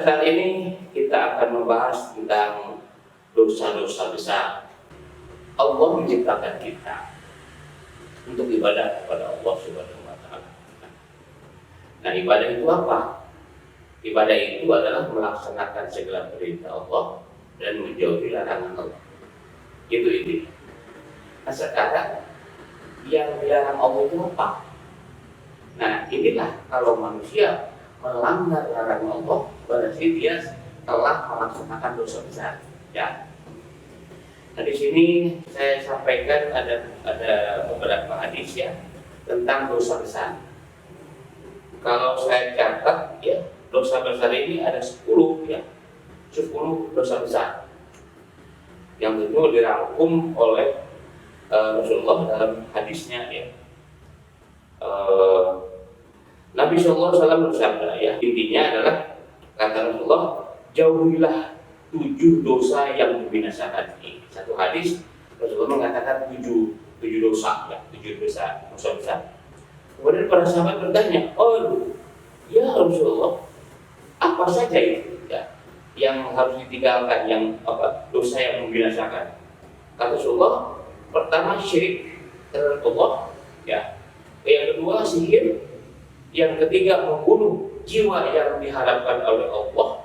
kali ini kita akan membahas tentang dosa-dosa besar. Allah menciptakan kita untuk ibadah kepada Allah Subhanahu wa Ta'ala. Nah, ibadah itu apa? Ibadah itu adalah melaksanakan segala perintah Allah dan menjauhi larangan Allah. Itu intinya. Nah, sekarang yang dilarang Allah itu apa? Nah, inilah kalau manusia melanggar larangan Allah, berarti dia telah melaksanakan dosa besar. Ya. Nah, di sini saya sampaikan ada beberapa hadis ya tentang dosa besar. Kalau saya catat ya, dosa besar ini ada 10 ya. 10 dosa besar yang itu dirangkum oleh Rasulullah dalam hadisnya ya. Nabi Sallallahu Alaihi Wasallam bersabda ya, intinya adalah kata Rasulullah, jauhilah 7 dosa yang membinasakan. Ini satu hadis Rasulullah mengatakan 7 dosa ya, 7 dosa besar. Kemudian para sahabat bertanya, oh ya Rasulullah, apa saja itu ya yang harus ditinggalkan, yang apa dosa yang membinasakan? Kata Rasulullah, pertama syirik terhadap Allah ya, yang kedua sihir, yang ketiga membunuh jiwa yang diharapkan oleh Allah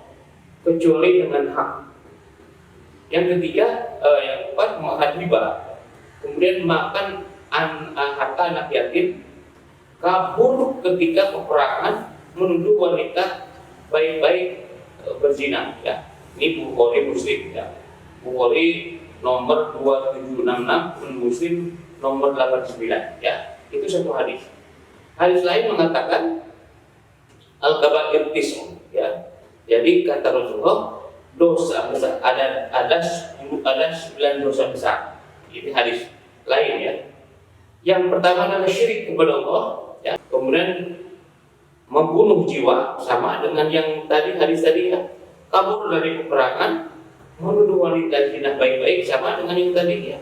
kecuali dengan hak, yang ketiga yang keempat makan riba, kemudian makan harta anak yatim, kabur ketika peperangan, menuduh wanita baik-baik berzina ya. Ini Bukhari Muslim ya. Bukhari nomor 2766, Muslim nomor 89 ya. Itu satu hadis. Hadis lain mengatakan al-kaba'ir tis'un ya. Jadi kata Rasulullah, dosa besar ada 9 dosa besar. Ini hadis lain ya. Yang pertama adalah syirik kepada Allah ya. Kemudian membunuh jiwa, sama dengan yang tadi hadis tadi ya. Kabur dari peperangan, menuduh wanita zina baik-baik, sama dengan yang tadi ya.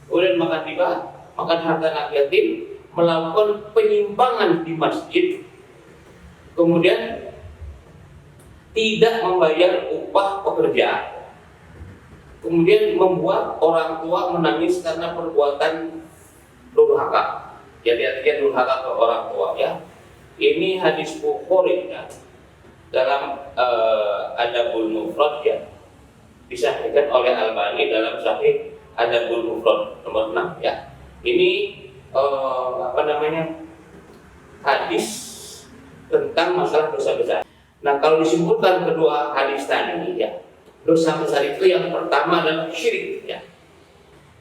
Kemudian makan riba, makan harta anak yatim, melakukan penyimpangan di masjid, kemudian tidak membayar upah pekerja, kemudian membuat orang tua menangis karena perbuatan durhaka. Jadi artinya durhaka ke orang tua ya. Ini hadis Bukhari ya, dalam Adabul Mufrad ya, disahihkan oleh Albani dalam Sahih Adabul Mufrad nomor 6 ya. Ini hadis tentang masalah dosa besar. Nah, kalau disimpulkan kedua hadis tadi ya, dosa besar itu yang pertama adalah syirik ya.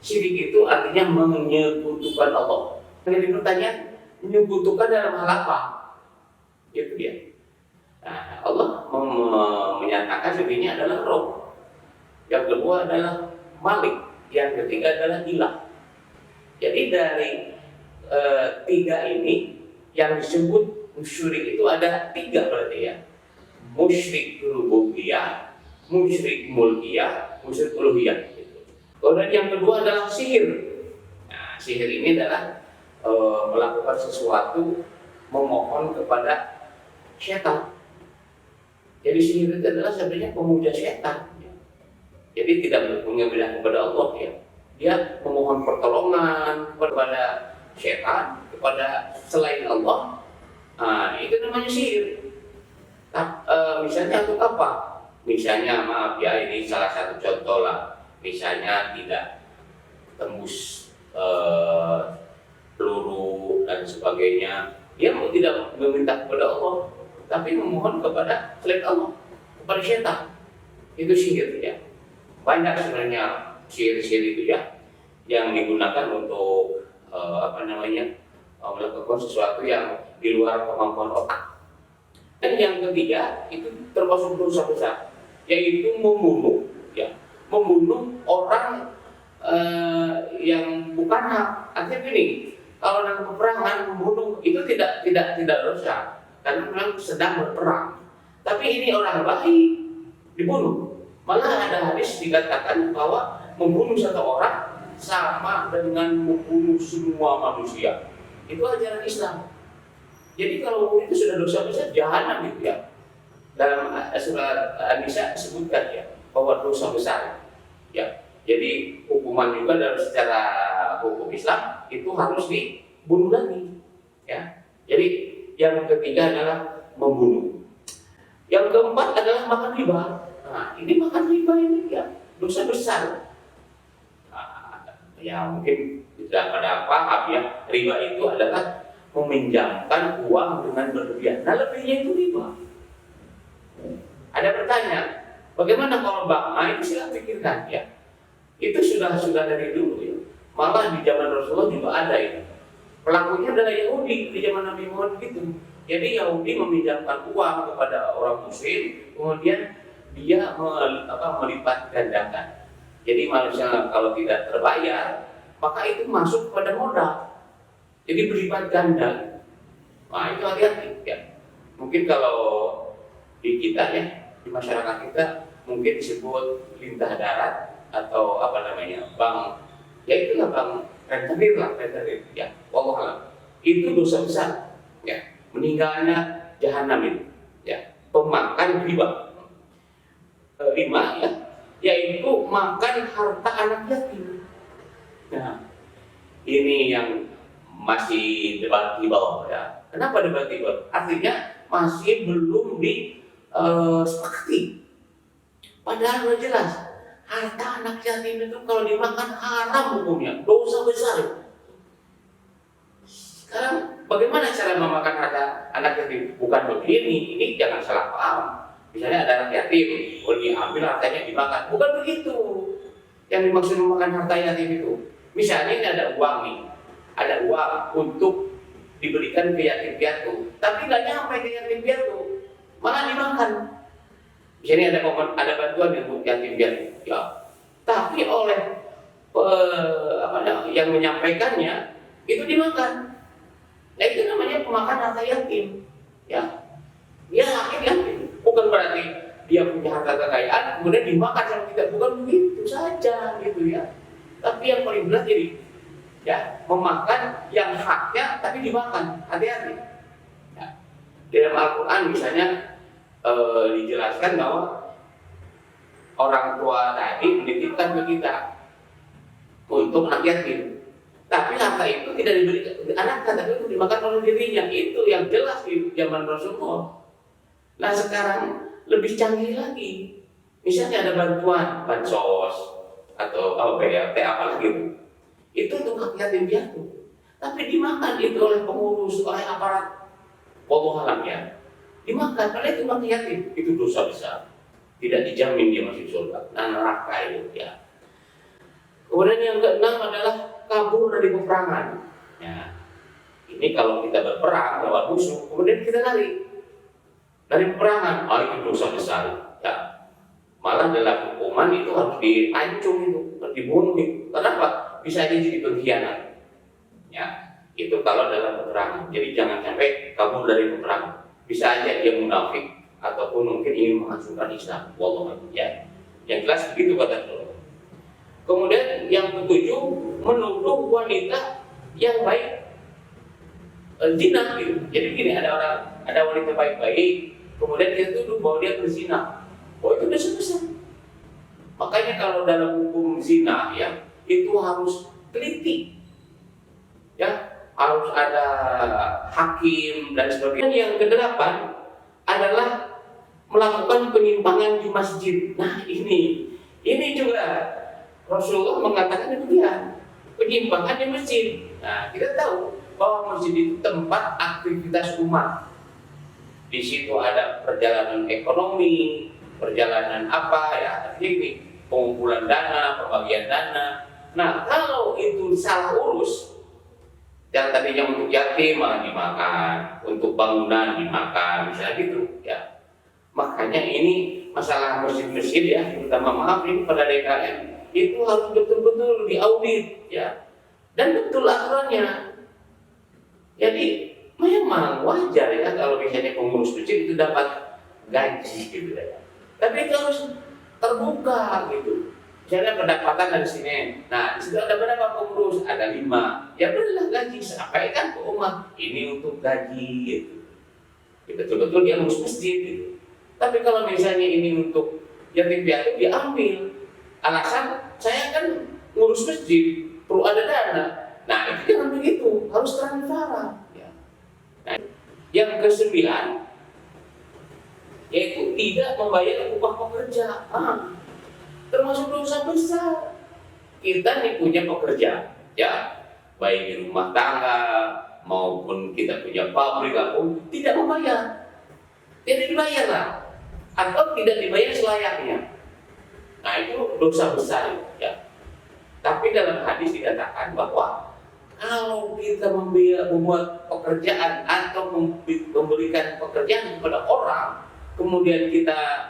Syirik itu artinya menyekutukan Allah. Jadi pertanyaan, menyekutukan dalam hal apa? Itu dia. Nah, Allah menyatakan dirinya adalah Rabb. Yang kedua adalah Malik. Yang ketiga adalah Ilah. Jadi dari 3 ini yang disebut musyrik itu ada 3 berarti ya. Musyrik rububiyah, musyrik mulkiyah, musyrik uluhiyah. Kemudian yang kedua adalah sihir. Nah, sihir ini adalah melakukan sesuatu, memohon kepada setan. Jadi sihir itu adalah sebenarnya pemuja setan. Jadi tidak menyembelih kepada Allah ya. Dia memohon pertolongan kepada setan, kepada selain Allah. Nah, itu namanya sihir. Nah, misalnya untuk apa? Misalnya maaf ya, ini salah satu contoh lah. Misalnya tidak tembus peluru dan sebagainya. Dia tidak meminta kepada Allah, tapi memohon kepada selain Allah, kepada setan. Itu sihir ya. Banyak sebenarnya sihir-sihir itu ya yang digunakan untuk melakukan sesuatu yang di luar kemampuan otak. Dan yang ketiga itu termasuk dosa besar, yaitu membunuh ya, membunuh orang yang bukan hak. Artinya gini, kalau dalam peperangan membunuh itu tidak dosa, karena memang sedang berperang. Tapi ini orang baik dibunuh. Malah ada hadis dikatakan bahwa membunuh satu orang sama dengan membunuh semua manusia. Itu ajaran Islam. Jadi kalau itu sudah dosa besar, jahanam gitu ya. dalam surat An-Nisa disebutkan ya bahwa dosa besar. Ya, jadi hukuman juga dalam secara hukum Islam itu harus dibunuh lagi. Ya, jadi yang ketiga adalah membunuh. Yang keempat adalah makan riba. Nah, ini makan riba ini ya dosa besar. Nah, ya mungkin tidak pada paham ya, riba itu adalah meminjamkan uang dengan berlebihan. Nah, lebihnya itu riba. Ada pertanyaan, bagaimana kalau bank? Nah, itu silahkan pikirkan ya. Itu sudah dari dulu ya. Malah di zaman Rasulullah juga ada itu. Pelakunya adalah Yahudi di zaman Nabi Muhammad gitu. Jadi Yahudi meminjamkan uang kepada orang Muslim, kemudian dia melipat gandakan. Jadi manusia kalau tidak terbayar, maka itu masuk pada modal. Jadi berlipat ganda. Nah, itu hati-hati ya. Mungkin kalau di kita ya, di masyarakat kita mungkin disebut lintah darat atau apa namanya, bank. Ya itulah bank rentenir ya. Wallahualam. Itu dosa besar ya. Meninggalnya jahanam itu ya. Pemakan riba. Riba ya, yaitu makan harta anak yatim. Nah, ini yang masih debatable ya. Kenapa debatable? Artinya masih belum disepakati. Padahal sudah jelas harta anak yatim itu kalau dimakan haram hukumnya, dosa besar. Sekarang bagaimana cara memakan harta anak yatim? Bukan begini, ini jangan salah paham. Misalnya ada anak yatim, diambil hartanya dimakan. Bukan begitu. Yang dimaksud memakan harta yatim itu. Misalnya ini ada uang nih, ada uang untuk diberikan ke yatim piatu, tapi nggak nyampe ke yatim piatu, malah dimakan. Misalnya ada bantuan untuk yatim piatu, ya. Tapi oleh yang menyampaikannya itu dimakan. Nah, itu namanya pemakan harta yatim, ya. Dia haknya yatim. Bukan berarti dia punya harta kekayaan kemudian dimakan sama kita, bukan begitu saja gitu ya. Tapi yang paling berat jadi ya memakan yang haknya tapi dimakan, hati-hati. Ya. Dalam Al-Quran misalnya dijelaskan bahwa orang tua tadi menitipkan ke kita untuk anak yatim, tapi harta itu tidak diberikan anaknya, tapi itu dimakan oleh dirinya. Itu yang jelas di zaman Rasulullah. Nah, sekarang lebih canggih lagi. Misalnya ada bantuan, bansos atau BLT apa gitu. Itu untuk hak yatim piatu. Tapi dimakan itu oleh pengurus, oleh aparat. Wallahualam ya. Dimakan, karena itu hak yatim. Itu dosa besar. Tidak dijamin dia masuk surga. Nah, neraka itu ya. Kemudian yang keenam adalah kabur dari peperangan. Ya. Ini kalau kita berperang lawan musuh, kemudian kita lari dari peperangan, itu dosa besar. Ya. Malah dalam hukuman itu harus diancung itu, harus dibunuh itu. Kenapa? Bisa aja jadi pengkhianat. Ya, itu kalau dalam peperangan. Jadi jangan sampai kabur dari peperangan. Bisa aja dia munafik ataupun mungkin ingin menghancurkan Islam. Wallahualam ya. Yang jelas begitu kata Rasulullah. Kemudian yang ketujuh, menuduh wanita yang baik zina gitu. Jadi gini, ada wanita baik-baik, kemudian dia tuduh bahwa dia berzina. Oh, itu dosa besar. Makanya kalau dalam hukum zina ya, itu harus teliti. Ya, harus ada hakim dan sebagainya. Yang kedelapan adalah melakukan penyimpangan di masjid. Nah, ini juga Rasulullah mengatakan demikian, penyimpangan di masjid. Nah, kita tahu bahwa masjid itu tempat aktivitas umat. Di situ ada perjalanan ekonomi, perjalanan apa ya, ini pengumpulan dana, pembagian dana. Nah, kalau itu salah urus, yang tadinya untuk yatim malah dimakan, untuk bangunan dimakan, misalnya gitu ya. Makanya ini masalah masjid-masjid ya, terutama maaf ini pada DKM, itu harus betul-betul diaudit ya, dan betul aturannya. Jadi memang wajar ya kalau misalnya pengurus masjid itu dapat gaji gitu ya. Tapi itu harus terbuka gitu. Misalnya pendapatan dari sini, nah di situ ada berapa pengurus? Ada 5. Ya berilah gaji, sampaikan ke umat ini untuk gaji gitu. Betul-betul dia ngurus masjid gitu. Tapi kalau misalnya ini untuk yatim piatu diambil, alasan saya kan ngurus masjid, perlu ada dana. Nah itu jangan begitu, harus transparan. Ya. Nah, yang kesembilan yaitu tidak membayar upah pekerja. Termasuk dosa besar. Kita nih punya pekerja, ya, baik di rumah tangga maupun kita punya pabrik apapun, tidak membayar, tidak dibayar lah, atau tidak dibayar selayaknya. Nah itu dosa besar, ya. Tapi dalam hadis dikatakan bahwa kalau kita membuat pekerjaan atau memberikan pekerjaan kepada orang, kemudian kita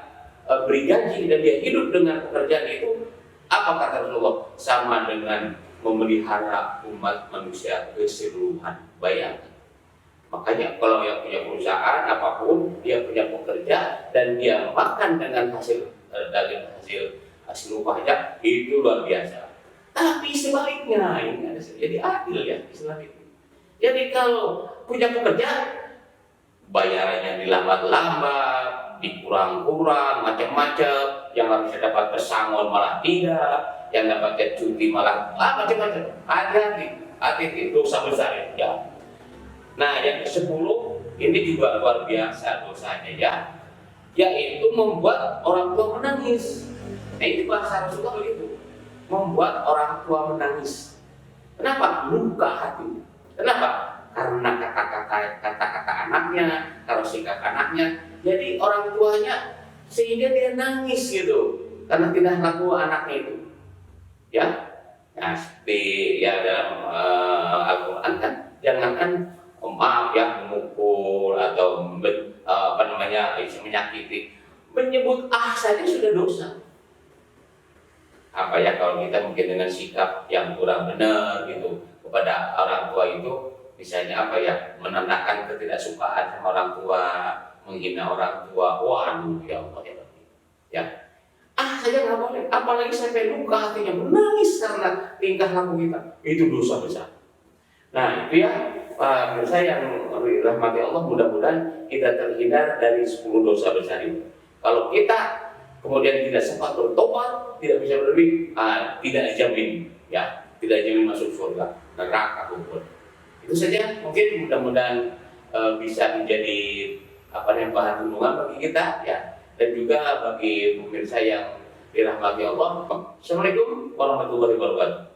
beri gaji dan dia hidup dengan pekerjaan itu, apa kata Rasulullah? Sama dengan memelihara umat manusia keseluruhan. Bayangkan. Makanya kalau yang punya perusahaan apapun, dia punya pekerja dan dia makan dengan hasil upahnya, itu luar biasa. Tapi sebaliknya, ini ada jadi adil ya Islam itu. Jadi kalau punya pekerja, bayarannya dilambat-lambat, dikurang-kurang, macam-macam. Yang harusnya dapat pesangon malah tidak, yang dapat cuti malah macam-macam. Hati-hati, dosa besar ya. Nah yang ke-10 ini juga luar biasa dosanya ya, yaitu membuat orang tua menangis. Nah ini bahasa Rasulullah begitu, membuat orang tua menangis. Kenapa? Luka hati. Kenapa? Karena kata-kata anaknya, kalau sikap anaknya, jadi orang tuanya sehingga dia nangis gitu karena tidak laku anaknya itu, ya. Nah, seperti ya dalam Al-Quran kan, jangankan maaf ya memukul atau menyakiti, menyebut saja sudah dosa. Apa ya kalau kita mungkin dengan sikap yang kurang benar gitu kepada orang tua itu, misalnya apa ya, menandakan ketidaksukaan sama orang tua, menghina orang tua, waduh ya Allah ya. Saja nggak boleh, apalagi sampai luka hatinya, menangis karena tingkah laku kita, itu dosa besar. Nah itu ya pemirsa yang dirahmati Allah, mudah-mudahan kita terhindar dari 10 dosa besar itu. Kalau kita kemudian tidak sempat bertobat, tidak bisa berlebih, tidak dijamin ya, tidak dijamin masuk surga, neraka kubur. Itu saja, mungkin mudah-mudahan bisa menjadi bahan renungan bagi kita ya, dan juga bagi pemirsa yang dirahmati Allah. Assalamualaikum warahmatullahi wabarakatuh.